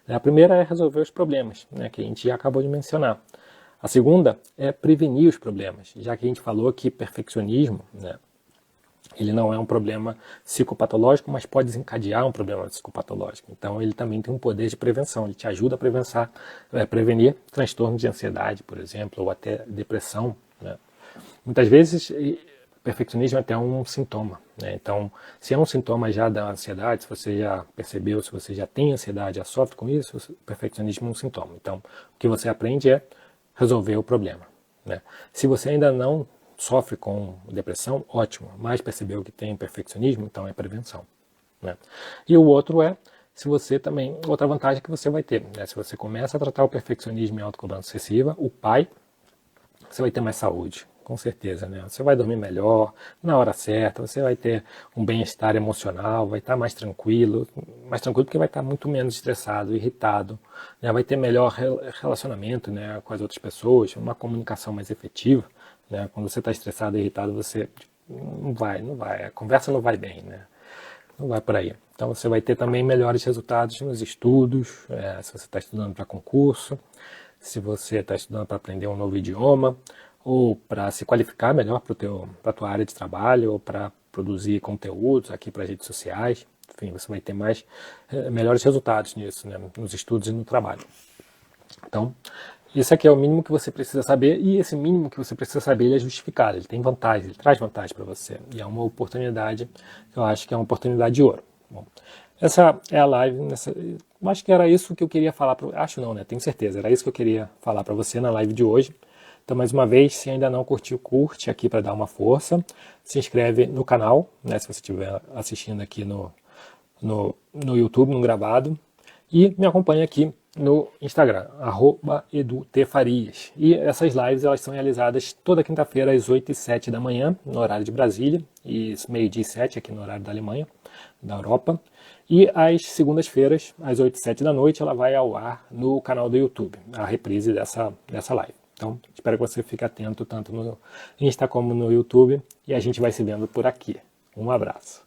A primeira é resolver os problemas, né, que a gente já acabou de mencionar. A segunda é prevenir os problemas, já que a gente falou que perfeccionismo, né, ele não é um problema psicopatológico, mas pode desencadear um problema psicopatológico. Então ele também tem um poder de prevenção, ele te ajuda a prevenir transtornos de ansiedade, por exemplo, ou até depressão, né? Muitas vezes perfeccionismo é até um sintoma, né? Então, se é um sintoma já da ansiedade, se você já percebeu, se você já tem ansiedade, já sofre com isso, o perfeccionismo é um sintoma. Então, o que você aprende é resolver o problema, né? Se você ainda não sofre com depressão, ótimo, mas percebeu que tem perfeccionismo, então é prevenção, né? E o outro é, se você também, outra vantagem que você vai ter, né? Se você começa a tratar o perfeccionismo e a autocobrança excessiva, o pai, você vai ter mais saúde, com certeza, né? Você vai dormir melhor, na hora certa, você vai ter um bem-estar emocional, vai estar mais tranquilo porque vai estar muito menos estressado, irritado, né? Vai ter melhor relacionamento, né, com as outras pessoas, uma comunicação mais efetiva, né? Quando você está estressado e irritado, você não vai, a conversa não vai bem, né? Não vai por aí. Então você vai ter também melhores resultados nos estudos, se você está estudando para concurso, se você está estudando para aprender um novo idioma, ou para se qualificar melhor para a tua área de trabalho, ou para produzir conteúdos aqui para as redes sociais. Enfim, você vai ter melhores resultados nisso, né, nos estudos e no trabalho. Então, isso aqui é o mínimo que você precisa saber, e esse mínimo que você precisa saber, ele é justificado, ele tem vantagem, ele traz vantagem para você, e é uma oportunidade, eu acho que é uma oportunidade de ouro. Bom, essa é a live, eu acho que era isso que eu queria falar, acho não, né, tenho certeza, era isso que eu queria falar para você na live de hoje. Então, mais uma vez, se ainda não curtiu, curte aqui para dar uma força, se inscreve no canal, né, se você estiver assistindo aqui no YouTube, no gravado, e me acompanha aqui no Instagram, @edutfarias. E essas lives, elas são realizadas toda quinta-feira às 8 e 7 da manhã, no horário de Brasília, e meio-dia e 7 aqui no horário da Alemanha, da Europa. E às segundas-feiras, às 8 e 7 da noite, ela vai ao ar no canal do YouTube, a reprise dessa live. Então, espero que você fique atento tanto no Insta como no YouTube, e a gente vai se vendo por aqui. Um abraço.